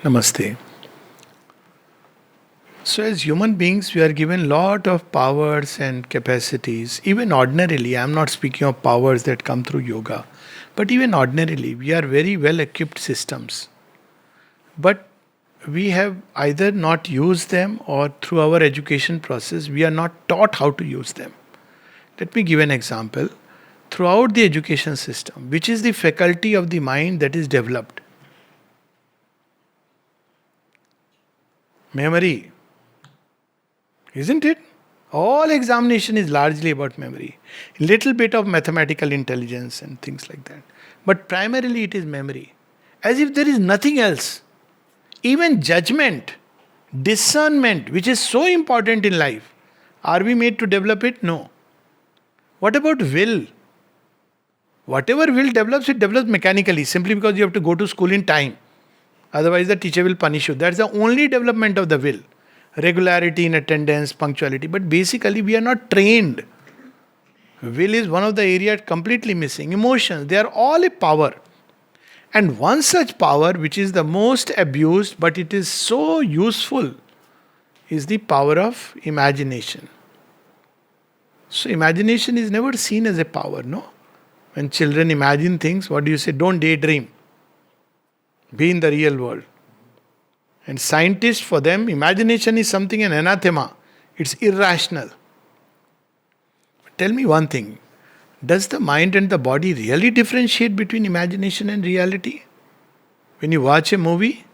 Namaste. So, as human beings, we are given lot of powers and capacities. Even ordinarily, I am not speaking of powers that come through yoga, but even ordinarily, we are very well equipped systems. But we have either not used them or through our education process, we are not taught how to use them. Let me give an example. Throughout the education system, which is the faculty of the mind that is developed? Memory, isn't it? All examination is largely about memory. Little bit of mathematical intelligence and things like that. But primarily it is memory. As if there is nothing else. Even judgment, discernment, which is so important in life, are we made to develop it? No. What about will? Whatever will develops, it develops mechanically, simply because you have to go to school in time. Otherwise, the teacher will punish you. That's the only development of the will. Regularity in attendance, punctuality. But basically, we are not trained. Will is one of the areas completely missing. Emotions, they are all a power. And one such power, which is the most abused, but it is so useful, is the power of imagination. So, imagination is never seen as a power, no? When children imagine things, what do you say? Don't daydream. Be in the real world. And scientists, for them, imagination is something an anathema. It's irrational. Tell me one thing. Does the mind and the body really differentiate between imagination and reality? When you watch a movie,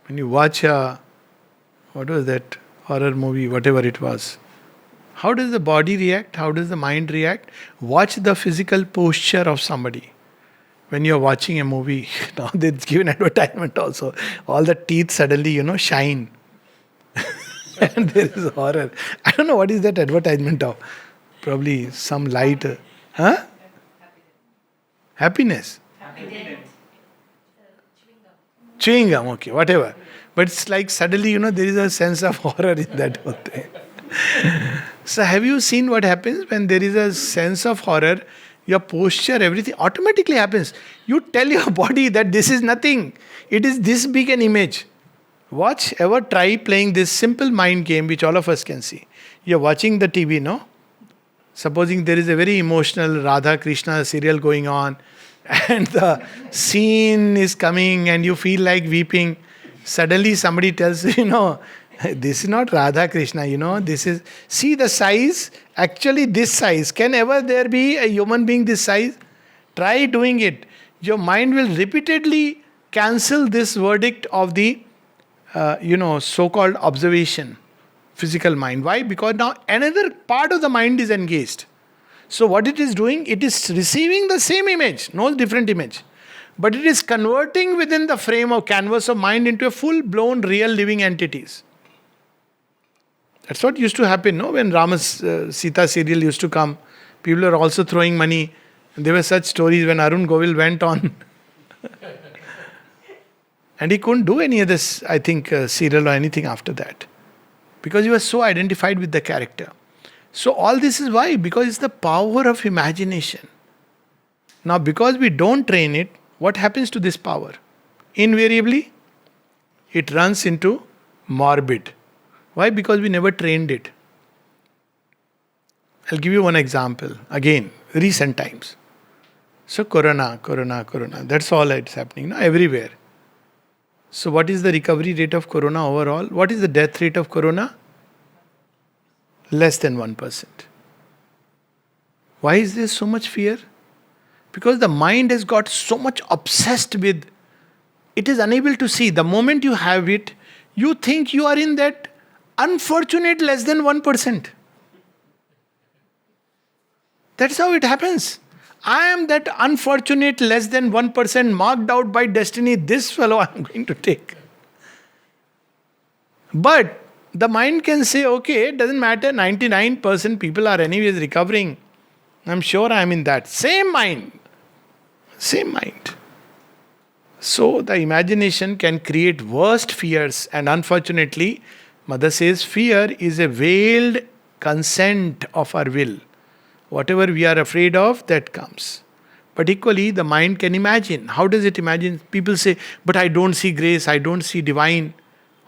when you watch what was that horror movie, whatever it was, how does the body react? How does the mind react? Watch the physical posture of somebody. When you're watching a movie, now they've given advertisement also. All the teeth suddenly, shine. And there is horror. I don't know what is that advertisement of. Probably some light. Huh? Happiness. Chewing gum, okay, whatever. But it's like suddenly, there is a sense of horror in that whole thing. So have you seen what happens when there is a sense of horror? Your posture, everything automatically happens. You tell your body that this is nothing. It is this big an image. Watch, ever try playing this simple mind game which all of us can see. You're watching the TV, no? Supposing there is a very emotional Radha Krishna serial going on and the scene is coming and you feel like weeping. Suddenly somebody tells you, this is not Radha Krishna, this is, see the size, actually this size. Can ever there be a human being this size? Try doing it. Your mind will repeatedly cancel this verdict of the, so-called observation, physical mind. Why? Because now another part of the mind is engaged. So what it is doing, it is receiving the same image, no different image. But it is converting within the frame of canvas of mind into a full-blown real living entities. That's what used to happen, no? When Rama's Sita serial used to come, people were also throwing money. And there were such stories when Arun Govil went on. And he couldn't do any of this, I think, serial or anything after that. Because he was so identified with the character. So all this is why? Because it's the power of imagination. Now, because we don't train it, what happens to this power? Invariably, it runs into morbid. Why? Because we never trained it. I'll give you one example. Again, recent times. So corona. That's all that's happening now everywhere. So what is the recovery rate of corona overall? What is the death rate of corona? Less than 1%. Why is there so much fear? Because the mind has got so much obsessed with, it is unable to see. The moment you have it, you think you are in that unfortunate less than 1%. That's how it happens. I am that unfortunate less than 1% marked out by destiny. This fellow I am going to take. But the mind can say, okay, it doesn't matter. 99% people are anyways recovering. I'm sure I am in that. Same mind. So the imagination can create worst fears, and unfortunately, Mother says fear is a veiled consent of our will. Whatever we are afraid of, that comes. But equally, the mind can imagine. How does it imagine? People say, but I don't see grace, I don't see divine.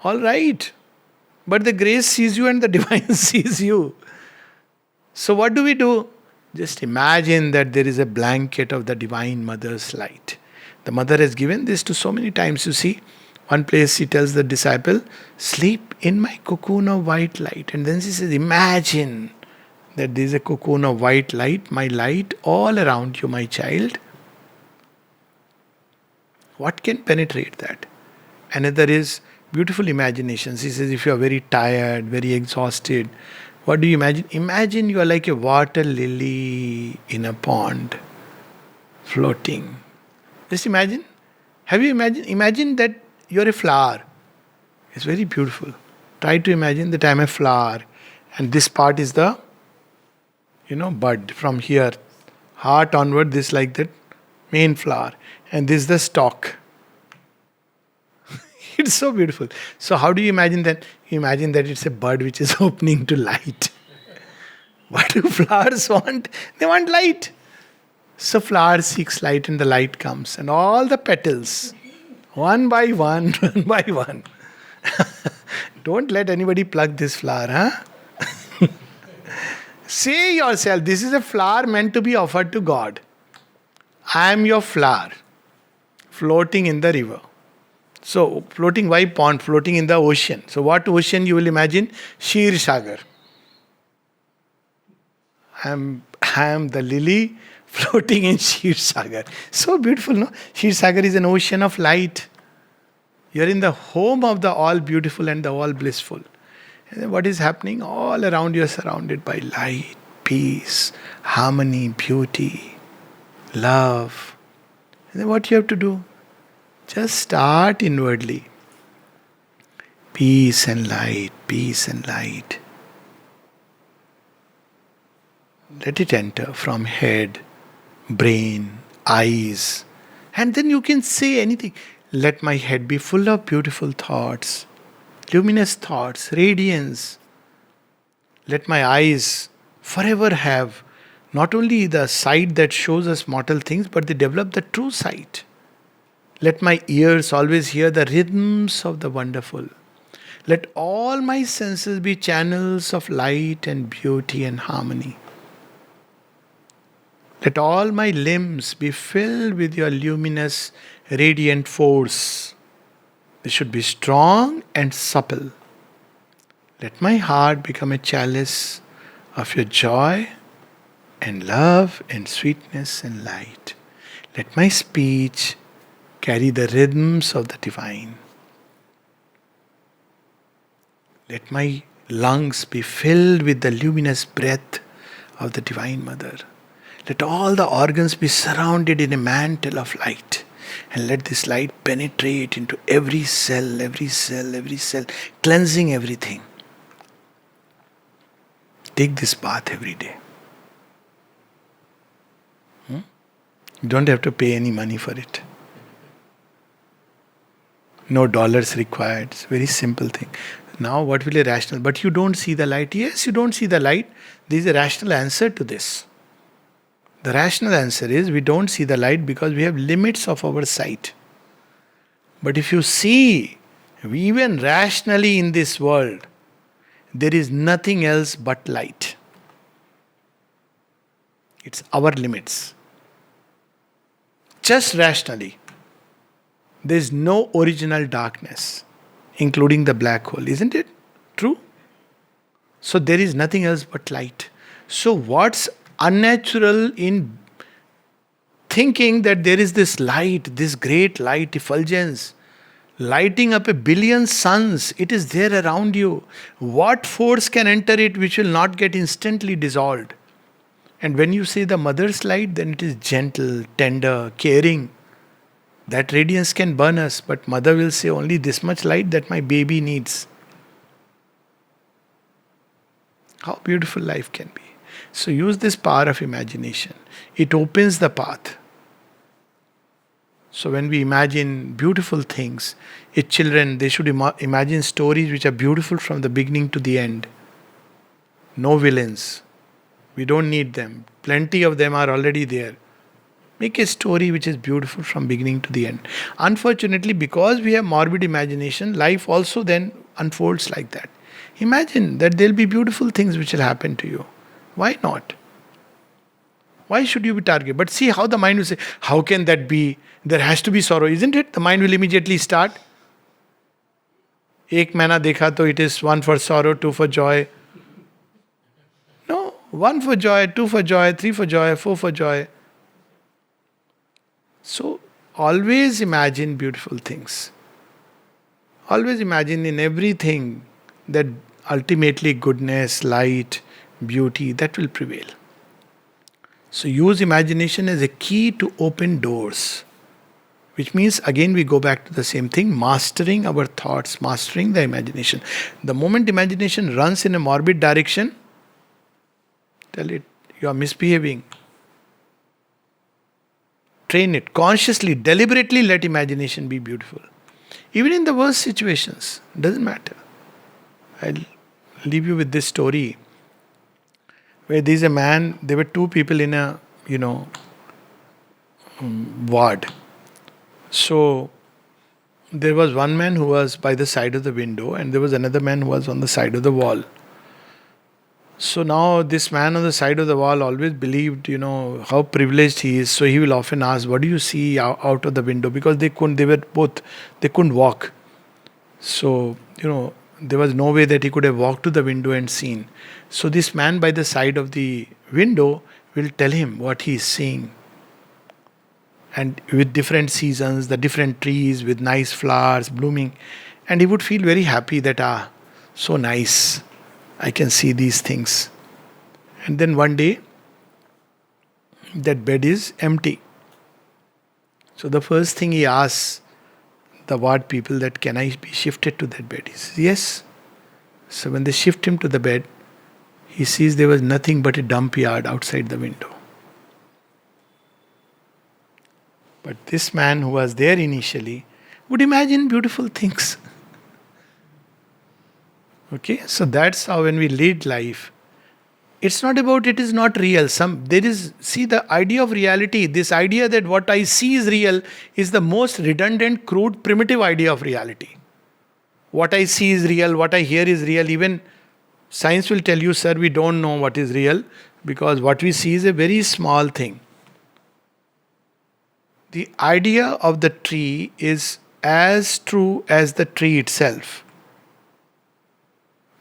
All right. But the grace sees you and the divine sees you. So what do we do? Just imagine that there is a blanket of the Divine Mother's light. The Mother has given this to so many times. You see, one place she tells the disciple, sleep in my cocoon of white light. And then she says, imagine that there is a cocoon of white light, my light all around you, my child. What can penetrate that? Another is beautiful imagination. She says, if you are very tired, very exhausted, what do you imagine? Imagine you are like a water lily in a pond, floating. Just imagine. Have you imagined? Imagine that you are a flower. It's very beautiful. Try to imagine that I am a flower, and this part is the, bud from here, heart onward. This like that main flower, and this is the stalk. It's so beautiful. So how do you imagine that? You imagine that it's a bud which is opening to light. What do flowers want? They want light. So flower seeks light and the light comes. And all the petals, one by one, one by one. Don't let anybody pluck this flower, huh? Say yourself, this is a flower meant to be offered to God. I am your flower, floating in the river. So, floating, why pond? Floating in the ocean. So, what ocean you will imagine? Shir Sagar. I am the lily floating in Shir Sagar. So beautiful, no? Shir Sagar is an ocean of light. You are in the home of the all beautiful and the all blissful. And then what is happening? All around you are surrounded by light, peace, harmony, beauty, love. And then what you have to do? Just start inwardly. Peace and light, peace and light. Let it enter from head, brain, eyes. And then you can say anything. Let my head be full of beautiful thoughts, luminous thoughts, radiance. Let my eyes forever have not only the sight that shows us mortal things, but they develop the true sight. Let my ears always hear the rhythms of the wonderful. Let all my senses be channels of light and beauty and harmony. Let all my limbs be filled with your luminous, radiant force. They should be strong and supple. Let my heart become a chalice of your joy and love and sweetness and light. Let my speech carry the rhythms of the divine. Let my lungs be filled with the luminous breath of the Divine Mother. Let all the organs be surrounded in a mantle of light. And let this light penetrate into every cell, every cell, every cell, cleansing everything. Take this bath every day. You don't have to pay any money for it. No dollars required. It's a very simple thing. Now what will a rational... But you don't see the light. Yes, you don't see the light. There is a rational answer to this. The rational answer is we don't see the light because we have limits of our sight. But if you see, even rationally in this world, there is nothing else but light. It's our limits. Just rationally. There is no original darkness, including the black hole. Isn't it true? So there is nothing else but light. So what's unnatural in thinking that there is this light, this great light effulgence, lighting up 1 billion suns? It is there around you. What force can enter it which will not get instantly dissolved? And when you say the mother's light, then it is gentle, tender, caring. That radiance can burn us, but mother will say only this much light that my baby needs. How beautiful life can be. So use this power of imagination. It opens the path. So when we imagine beautiful things, children, they should imagine stories which are beautiful from the beginning to the end. No villains. We don't need them. Plenty of them are already there. Make a story which is beautiful from beginning to the end. Unfortunately, because we have morbid imagination, life also then unfolds like that. Imagine that there'll be beautiful things which will happen to you. Why not? Why should you be targeted? But see how the mind will say, how can that be? There has to be sorrow, isn't it? The mind will immediately start. Ek maina dekha to it is one for sorrow, two for joy. No, one for joy, two for joy, three for joy, four for joy. So always imagine beautiful things. Always imagine in everything that ultimately goodness, light, beauty, that will prevail. So use imagination as a key to open doors. Which means again we go back to the same thing, mastering our thoughts, mastering the imagination. The moment imagination runs in a morbid direction, tell it, you are misbehaving. Train it consciously, deliberately let imagination be beautiful. Even in the worst situations, doesn't matter. I'll leave you with this story where there's a man, there were two people in a, ward. So there was one man who was by the side of the window and there was another man who was on the side of the wall. So now this man on the side of the wall always believed, how privileged he is. So he will often ask, what do you see out of the window? Because they couldn't walk. So, there was no way that he could have walked to the window and seen. So this man by the side of the window will tell him what he is seeing. And with different seasons, the different trees with nice flowers blooming. And he would feel very happy that, so nice. I can see these things. And then one day, that bed is empty. So the first thing he asks the ward people that can I be shifted to that bed? He says, yes. So when they shift him to the bed, he sees there was nothing but a dump yard outside the window. But this man who was there initially would imagine beautiful things. Okay, so that's how when we lead life, it's not about it is not real. See the idea of reality, this idea that what I see is real is the most redundant, crude, primitive idea of reality. What I see is real, what I hear is real. Even science will tell you, sir, we don't know what is real because what we see is a very small thing. The idea of the tree is as true as the tree itself.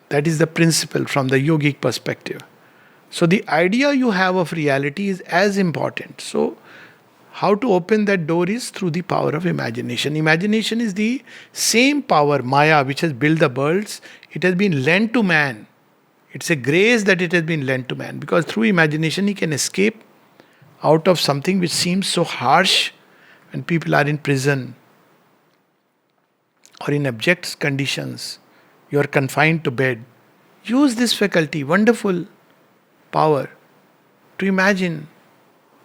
That is the principle from the yogic perspective. So the idea you have of reality is as important. So how to open that door is through the power of imagination. Imagination is the same power, Maya, which has built the worlds. It has been lent to man. It's a grace that it has been lent to man. Because through imagination he can escape out of something which seems so harsh when people are in prison or in abject conditions. You are confined to bed. Use this faculty, wonderful power, to imagine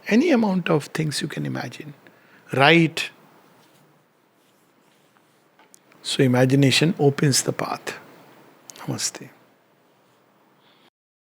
any amount of things you can imagine. Write. So imagination opens the path. Namaste.